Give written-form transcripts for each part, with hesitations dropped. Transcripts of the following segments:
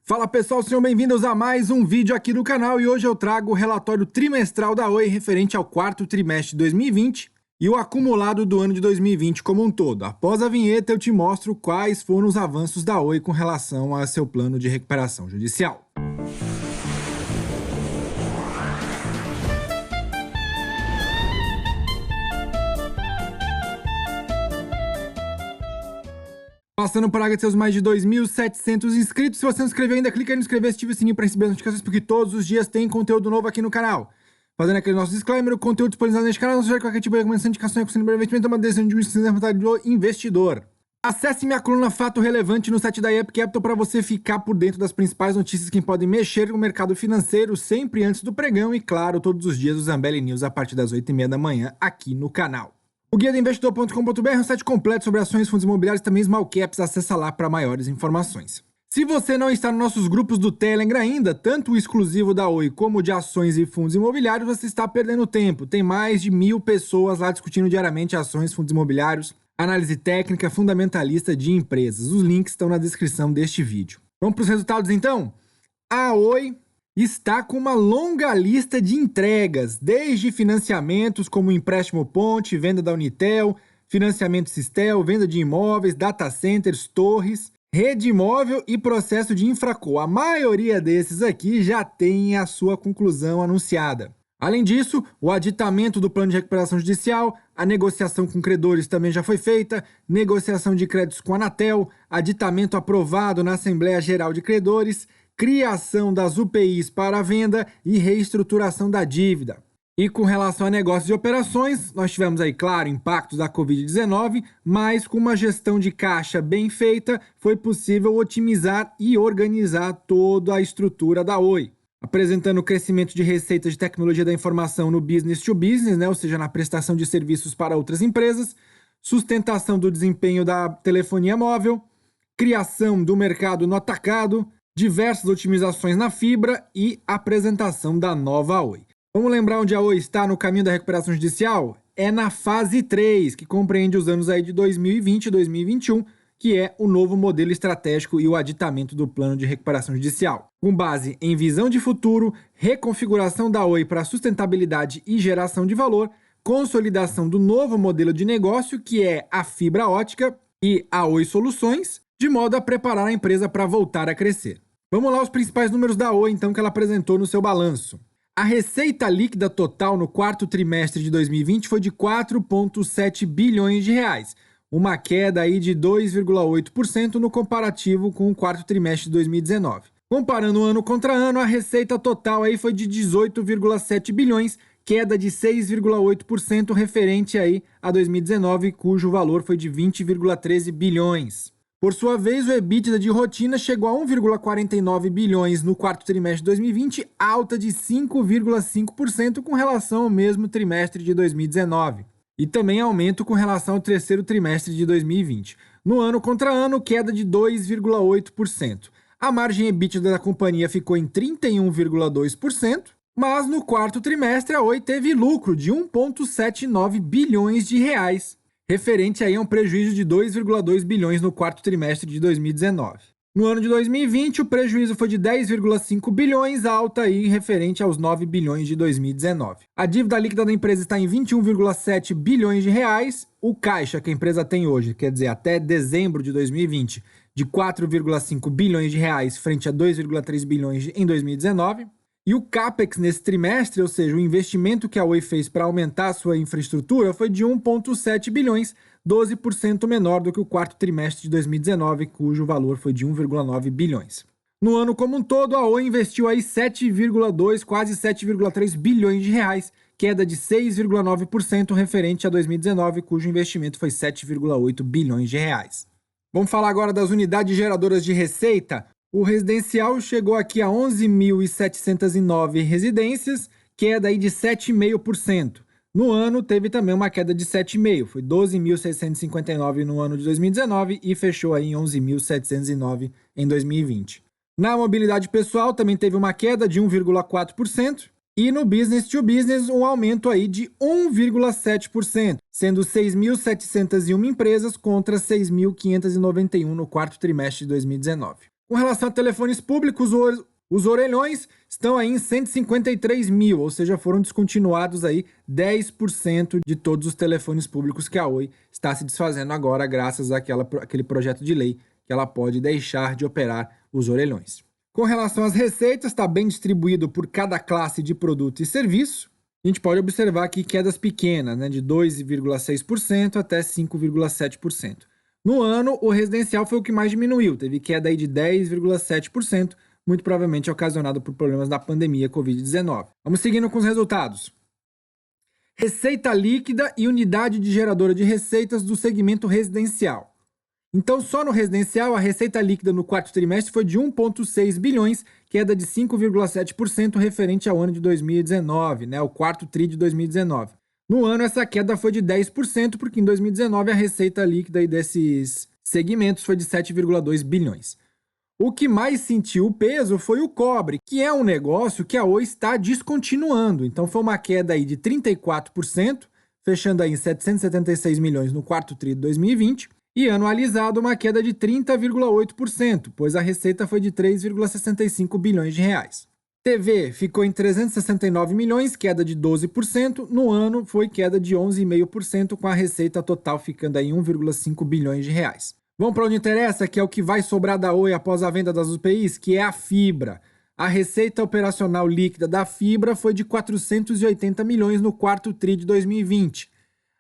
Fala pessoal, sejam bem-vindos a mais um vídeo aqui do canal e hoje eu trago o relatório trimestral da Oi referente ao quarto trimestre de 2020 e o acumulado do ano de 2020 como um todo. Após a vinheta eu te mostro quais foram os avanços da Oi com relação a seu plano de recuperação judicial. Passando para agradecer os mais de 2.700 inscritos. Se você não se inscreveu ainda, clica aí no inscrever, ativa o sininho para receber as notificações, porque todos os dias tem conteúdo novo aqui no canal. Fazendo aquele nosso disclaimer, o conteúdo disponibilizado neste canal não serve qualquer tipo de recomendação, indicação, de investimento, é uma decisão de vontade do investidor. Acesse minha coluna Fato Relevante no site da Up Capital para você ficar por dentro das principais notícias que podem mexer com o mercado financeiro sempre antes do pregão e, claro, todos os dias o Zambelli News a partir das 8h30 da manhã aqui no canal. O guia do investidor.com.br é um site completo sobre ações, fundos imobiliários e também small caps. Acessa lá para maiores informações. Se você não está nos nossos grupos do Telegram ainda, tanto o exclusivo da Oi como o de ações e fundos imobiliários, você está perdendo tempo. Tem mais de 1.000 pessoas lá discutindo diariamente ações, fundos imobiliários, análise técnica, fundamentalista de empresas. Os links estão na descrição deste vídeo. Vamos para os resultados então? A Oi está com uma longa lista de entregas, desde financiamentos como empréstimo Ponte, venda da Unitel, financiamento Sistel, venda de imóveis, data centers, torres, rede imóvel e processo de Infraco. A maioria desses aqui já tem a sua conclusão anunciada. Além disso, o aditamento do plano de recuperação judicial, a negociação com credores também já foi feita, negociação de créditos com a Anatel, aditamento aprovado na Assembleia Geral de Credores, criação das UPIs para a venda e reestruturação da dívida. E com relação a negócios e operações, nós tivemos aí, claro, impactos da Covid-19, mas com uma gestão de caixa bem feita, foi possível otimizar e organizar toda a estrutura da Oi. Apresentando o crescimento de receita de tecnologia da informação no business to business, ou seja, na prestação de serviços para outras empresas, sustentação do desempenho da telefonia móvel, criação do mercado no atacado, diversas otimizações na fibra e apresentação da nova Oi. Vamos lembrar onde a Oi está no caminho da recuperação judicial? É na fase 3, que compreende os anos aí de 2020 e 2021, que é o novo modelo estratégico e o aditamento do plano de recuperação judicial. Com base em visão de futuro, reconfiguração da Oi para sustentabilidade e geração de valor, consolidação do novo modelo de negócio, que é a fibra ótica e a Oi Soluções, de modo a preparar a empresa para voltar a crescer. Vamos lá, os principais números da Oi, então, que ela apresentou no seu balanço. A receita líquida total no quarto trimestre de 2020 foi de 4,7 bilhões de reais, uma queda aí de 2,8% no comparativo com o quarto trimestre de 2019. Comparando ano contra ano, a receita total aí foi de 18,7 bilhões, queda de 6,8% referente aí a 2019, cujo valor foi de 20,13 bilhões. Por sua vez, o EBITDA de rotina chegou a 1,49 bilhões no quarto trimestre de 2020, alta de 5,5% com relação ao mesmo trimestre de 2019. E também aumento com relação ao terceiro trimestre de 2020. No ano contra ano, queda de 2,8%. A margem EBITDA da companhia ficou em 31,2%, mas no quarto trimestre a Oi teve lucro de 1,79 bilhões de reais. Referente aí a um prejuízo de 2,2 bilhões no quarto trimestre de 2019. No ano de 2020, o prejuízo foi de 10,5 bilhões, alta aí referente aos 9 bilhões de 2019. A dívida líquida da empresa está em 21,7 bilhões de reais. O caixa que a empresa tem hoje, quer dizer, até dezembro de 2020, de 4,5 bilhões de reais frente a 2,3 bilhões em 2019. E o CAPEX nesse trimestre, ou seja, o investimento que a Oi fez para aumentar a sua infraestrutura, foi de 1,7 bilhões, 12% menor do que o quarto trimestre de 2019, cujo valor foi de 1,9 bilhões. No ano como um todo, a Oi investiu aí 7,2, quase 7,3 bilhões de reais, queda de 6,9% referente a 2019, cujo investimento foi 7,8 bilhões de reais. Vamos falar agora das unidades geradoras de receita. O residencial chegou aqui a 11.709 residências, queda aí de 7,5%. No ano, teve também uma queda de 7,5%. Foi 12.659 no ano de 2019 e fechou aí em 11.709 em 2020. Na mobilidade pessoal, também teve uma queda de 1,4%. E no business to business, um aumento aí de 1,7%, sendo 6.701 empresas contra 6.591 no quarto trimestre de 2019. Com relação a telefones públicos, os orelhões estão aí em 153 mil, ou seja, foram descontinuados aí 10% de todos os telefones públicos que a Oi está se desfazendo agora, graças àquele projeto de lei que ela pode deixar de operar os orelhões. Com relação às receitas, está bem distribuído por cada classe de produto e serviço. A gente pode observar aqui quedas pequenas, né, de 2,6% até 5,7%. No ano, o residencial foi o que mais diminuiu, teve queda aí de 10,7%, muito provavelmente ocasionado por problemas da pandemia Covid-19. Vamos seguindo com os resultados. Receita líquida e unidade de geradora de receitas do segmento residencial. Então, só no residencial, a receita líquida no quarto trimestre foi de 1,6 bilhões, queda de 5,7% referente ao ano de 2019, né, o quarto tri de 2019. No ano, essa queda foi de 10%, porque em 2019 a receita líquida desses segmentos foi de 7,2 bilhões. O que mais sentiu o peso foi o cobre, que é um negócio que a Oi está descontinuando. Então foi uma queda aí de 34%, fechando aí em 776 milhões no quarto tri de 2020, e anualizado uma queda de 30,8%, pois a receita foi de 3,65 bilhões de reais. TV ficou em 369 milhões, queda de 12%. No ano, foi queda de 11,5%, com a receita total ficando aí em 1,5 bilhões de reais. Vamos para onde interessa, que é o que vai sobrar da Oi após a venda das UPIs, que é a fibra. A receita operacional líquida da fibra foi de 480 milhões no quarto tri de 2020,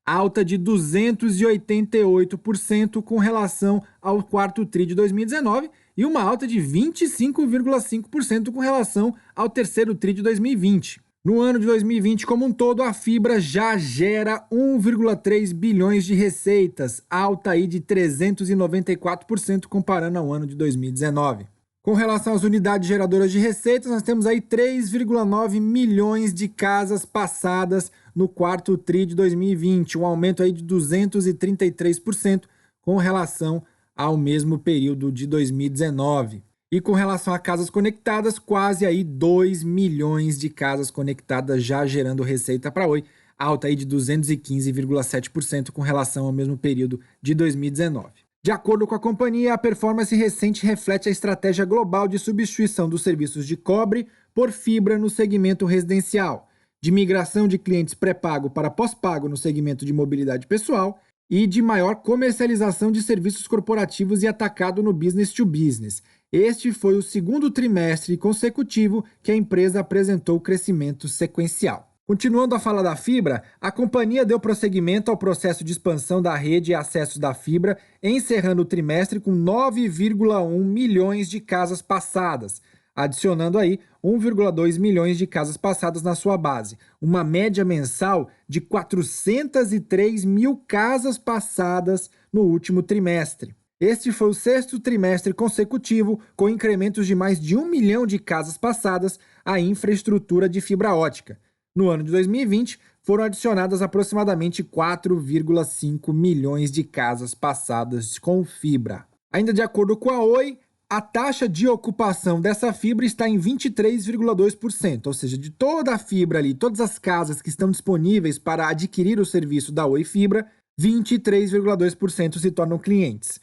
alta de 288% com relação ao quarto tri de 2019 e uma alta de 25,5% com relação ao terceiro tri de 2020. No ano de 2020 como um todo, a fibra já gera 1,3 bilhões de receitas, alta aí de 394% comparando ao ano de 2019. Com relação às unidades geradoras de receitas, nós temos aí 3,9 milhões de casas passadas no quarto tri de 2020, um aumento aí de 233% com relação ao mesmo período de 2019. E com relação a casas conectadas, quase aí 2 milhões de casas conectadas já gerando receita para a Oi, alta aí de 215,7% com relação ao mesmo período de 2019. De acordo com a companhia, a performance recente reflete a estratégia global de substituição dos serviços de cobre por fibra no segmento residencial, de migração de clientes pré-pago para pós-pago no segmento de mobilidade pessoal e de maior comercialização de serviços corporativos e atacado no business to business. Este foi o segundo trimestre consecutivo que a empresa apresentou crescimento sequencial. Continuando a falar da fibra, a companhia deu prosseguimento ao processo de expansão da rede e acessos da fibra, encerrando o trimestre com 9,1 milhões de casas passadas, adicionando aí 1,2 milhões de casas passadas na sua base, uma média mensal de 403 mil casas passadas no último trimestre. Este foi o sexto trimestre consecutivo com incrementos de mais de 1 milhão de casas passadas à infraestrutura de fibra ótica. No ano de 2020, foram adicionadas aproximadamente 4,5 milhões de casas passadas com fibra. Ainda de acordo com a Oi, a taxa de ocupação dessa fibra está em 23,2%, ou seja, de toda a fibra ali, todas as casas que estão disponíveis para adquirir o serviço da Oi Fibra, 23,2% se tornam clientes.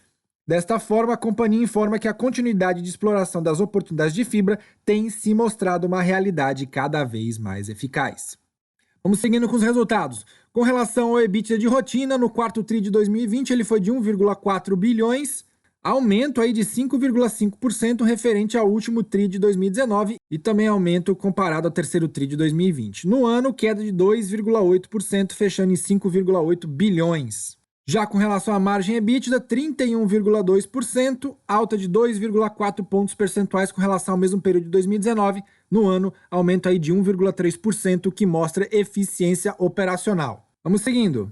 Desta forma, a companhia informa que a continuidade de exploração das oportunidades de fibra tem se mostrado uma realidade cada vez mais eficaz. Vamos seguindo com os resultados. Com relação ao EBITDA de rotina, no quarto tri de 2020 ele foi de 1,4 bilhões, aumento aí de 5,5% referente ao último tri de 2019 e também aumento comparado ao terceiro tri de 2020. No ano, queda de 2,8%, fechando em 5,8 bilhões. Já com relação à margem EBITDA, 31,2%, alta de 2,4 pontos percentuais com relação ao mesmo período de 2019. No ano, aumento aí de 1,3%, que mostra eficiência operacional. Vamos seguindo.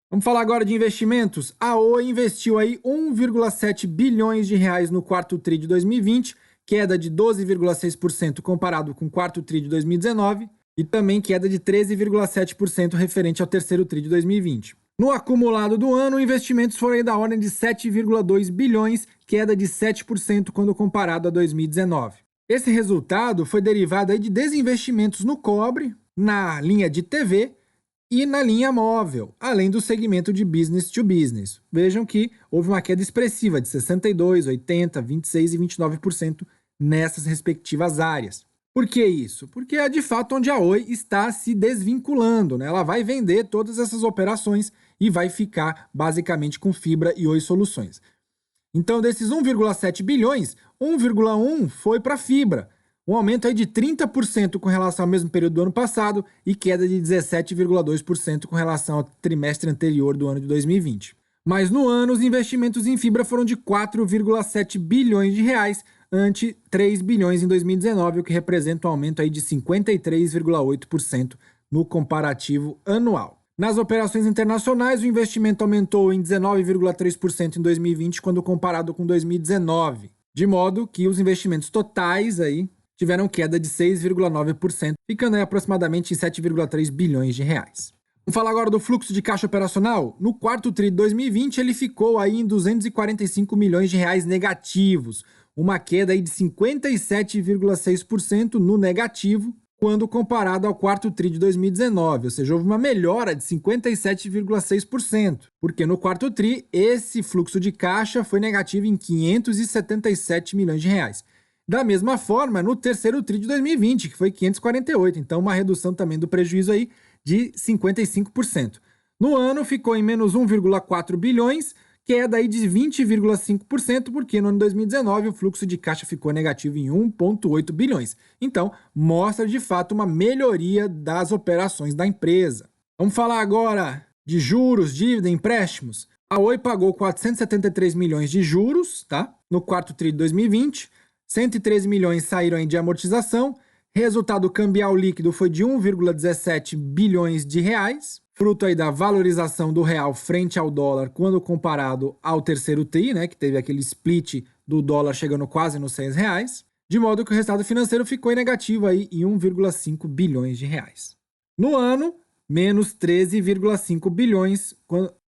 Vamos falar agora de investimentos. A Oi investiu aí 1,7 bilhões de reais no quarto tri de 2020, queda de 12,6% comparado com o quarto tri de 2019 e também queda de 13,7% referente ao terceiro tri de 2020. No acumulado do ano, investimentos foram aí da ordem de 7,2 bilhões, queda de 7% quando comparado a 2019. Esse resultado foi derivado aí de desinvestimentos no cobre, na linha de TV e na linha móvel, além do segmento de business to business. Vejam que houve uma queda expressiva de 62%, 80%, 26% e 29% nessas respectivas áreas. Por que isso? Porque é de fato onde a Oi está se desvinculando, né? Ela vai vender todas essas operações e vai ficar basicamente com fibra e Oi Soluções. Então, desses 1,7 bilhões, 1,1 foi para fibra, um aumento aí de 30% com relação ao mesmo período do ano passado e queda de 17,2% com relação ao trimestre anterior do ano de 2020. Mas no ano, os investimentos em fibra foram de 4,7 bilhões de reais, ante 3 bilhões em 2019, o que representa um aumento aí de 53,8% no comparativo anual. Nas operações internacionais, o investimento aumentou em 19,3% em 2020 quando comparado com 2019, de modo que os investimentos totais aí tiveram queda de 6,9%, ficando aí aproximadamente em 7,3 bilhões de reais. Vamos falar agora do fluxo de caixa operacional? No quarto tri de 2020, ele ficou aí em 245 milhões de reais negativos, uma queda aí de 57,6% no negativo, quando comparado ao quarto tri de 2019, ou seja, houve uma melhora de 57,6%, porque no quarto tri esse fluxo de caixa foi negativo em 577 milhões de reais. Da mesma forma, no terceiro tri de 2020, que foi 548, então uma redução também do prejuízo aí de 55%. No ano ficou em menos 1,4 bilhões, queda aí de 20,5%, porque no ano de 2019 o fluxo de caixa ficou negativo em 1,8 bilhões. Então, mostra de fato uma melhoria das operações da empresa. Vamos falar agora de juros, dívida, empréstimos. A Oi pagou 473 milhões de juros, tá? No quarto tri de 2020, 113 milhões saíram aí de amortização, resultado cambial líquido foi de 1,17 bilhões de reais, fruto aí da valorização do real frente ao dólar quando comparado ao terceiro tri, né, que teve aquele split do dólar chegando quase nos R$6, de modo que o resultado financeiro ficou em negativo aí em 1,5 bilhões de reais. No ano, menos 13,5 bilhões,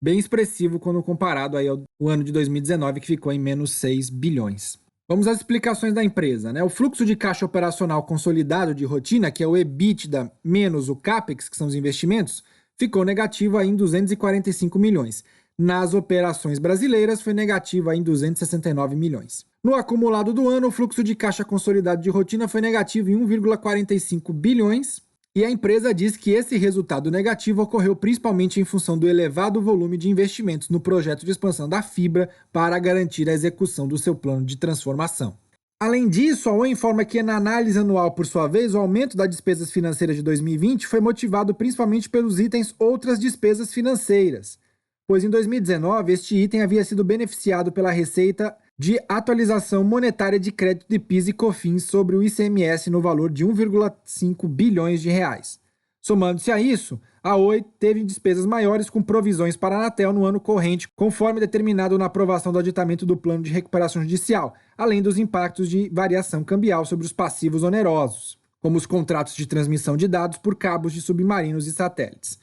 bem expressivo quando comparado aí ao ano de 2019, que ficou em menos 6 bilhões. Vamos às explicações da empresa, né? O fluxo de caixa operacional consolidado de rotina, que é o EBITDA menos o CAPEX, que são os investimentos, ficou negativo aí em 245 milhões. Nas operações brasileiras, foi negativo aí em 269 milhões. No acumulado do ano, o fluxo de caixa consolidado de rotina foi negativo em 1,45 bilhões, e a empresa diz que esse resultado negativo ocorreu principalmente em função do elevado volume de investimentos no projeto de expansão da fibra para garantir a execução do seu plano de transformação. Além disso, a Oi informa que na análise anual, por sua vez, o aumento das despesas financeiras de 2020 foi motivado principalmente pelos itens outras despesas financeiras, pois em 2019 este item havia sido beneficiado pela receita de atualização monetária de crédito de PIS e COFINS sobre o ICMS no valor de 1,5 bilhões de reais. Somando-se a isso, a Oi teve despesas maiores com provisões para a Anatel no ano corrente, conforme determinado na aprovação do aditamento do plano de recuperação judicial, além dos impactos de variação cambial sobre os passivos onerosos, como os contratos de transmissão de dados por cabos de submarinos e satélites.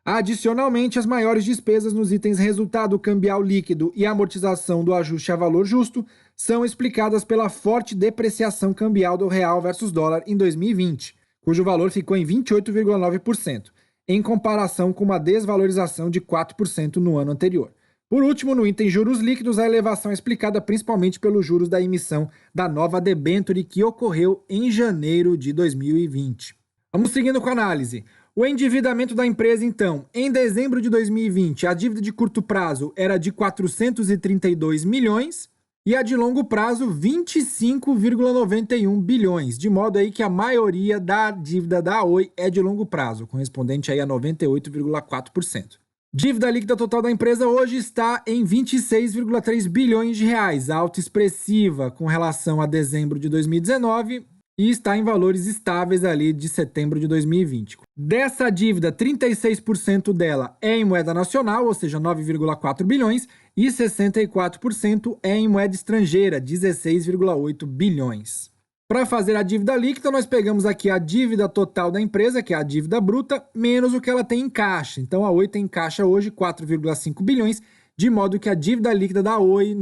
Adicionalmente, as maiores despesas nos itens resultado cambial líquido e amortização do ajuste a valor justo são explicadas pela forte depreciação cambial do real versus dólar em 2020, cujo valor ficou em 28,9%, em comparação com uma desvalorização de 4% no ano anterior. Por último, no item juros líquidos, a elevação é explicada principalmente pelos juros da emissão da nova debênture que ocorreu em janeiro de 2020. Vamos seguindo com a análise. O endividamento da empresa, então, em dezembro de 2020, a dívida de curto prazo era de 432 milhões e a de longo prazo 25,91 bilhões, de modo aí que a maioria da dívida da Oi é de longo prazo, correspondente aí a 98,4%. Dívida líquida total da empresa hoje está em 26,3 bilhões de reais, alta expressiva com relação a dezembro de 2019, e está em valores estáveis ali de setembro de 2020. Dessa dívida, 36% dela é em moeda nacional, ou seja, 9,4 bilhões, e 64% é em moeda estrangeira, 16,8 bilhões. Para fazer a dívida líquida, nós pegamos aqui a dívida total da empresa, que é a dívida bruta, menos o que ela tem em caixa. Então, a Oi tem em caixa hoje 4,5 bilhões, de modo que a dívida líquida da Oi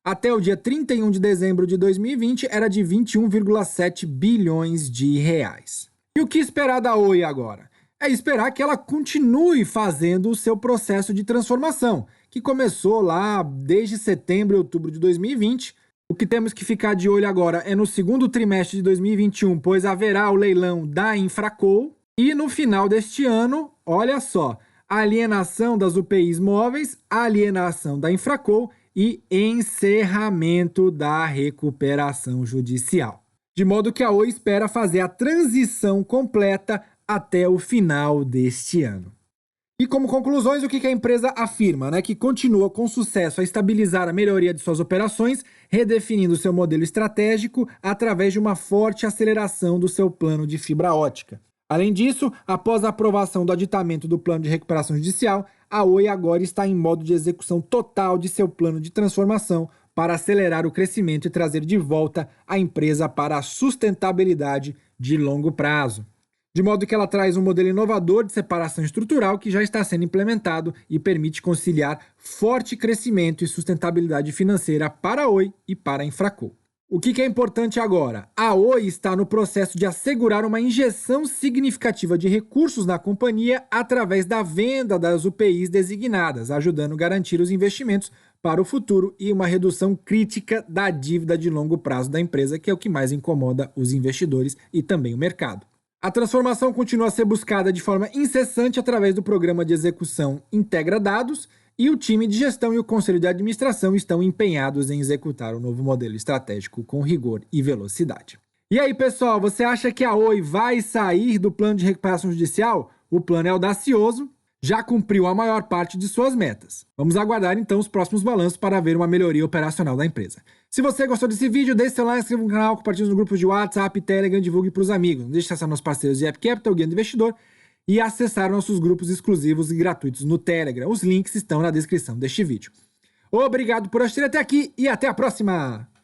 até o dia 31 de dezembro de 2020 era de 21,7 bilhões de reais. E o que esperar da Oi agora? é esperar que ela continue fazendo o seu processo de transformação, que começou lá desde setembro e outubro de 2020. O que temos que ficar de olho agora é no segundo trimestre de 2021, pois haverá o leilão da Infraco. E no final deste ano, olha só, alienação das UPIs móveis, alienação da Infraco e encerramento da recuperação judicial. De modo que a Oi espera fazer a transição completa até o final deste ano. E como conclusões, o que a empresa afirma? Que continua com sucesso a estabilizar a melhoria de suas operações, redefinindo seu modelo estratégico através de uma forte aceleração do seu plano de fibra ótica. Além disso, após a aprovação do aditamento do plano de recuperação judicial, a Oi agora está em modo de execução total de seu plano de transformação para acelerar o crescimento e trazer de volta a empresa para a sustentabilidade de longo prazo. De modo que ela traz um modelo inovador de separação estrutural que já está sendo implementado e permite conciliar forte crescimento e sustentabilidade financeira para a Oi e para a Infraco. O que é importante agora? A Oi está no processo de assegurar uma injeção significativa de recursos na companhia através da venda das UPIs designadas, ajudando a garantir os investimentos para o futuro e uma redução crítica da dívida de longo prazo da empresa, que é o que mais incomoda os investidores e também o mercado. A transformação continua a ser buscada de forma incessante através do programa de execução Integra Dados, e o time de gestão e o conselho de administração estão empenhados em executar o novo modelo estratégico com rigor e velocidade. E aí, pessoal, você acha que a Oi vai sair do plano de recuperação judicial? O plano é audacioso, já cumpriu a maior parte de suas metas. Vamos aguardar então os próximos balanços para ver uma melhoria operacional da empresa. Se você gostou desse vídeo, deixe seu like, inscreva no canal, compartilhe nos grupos de WhatsApp, Telegram, divulgue para os amigos. Não deixe de acessar nossos parceiros de App Capital, Guia do Investidor, e acessar nossos grupos exclusivos e gratuitos no Telegram. Os links estão na descrição deste vídeo. Obrigado por assistir até aqui e até a próxima!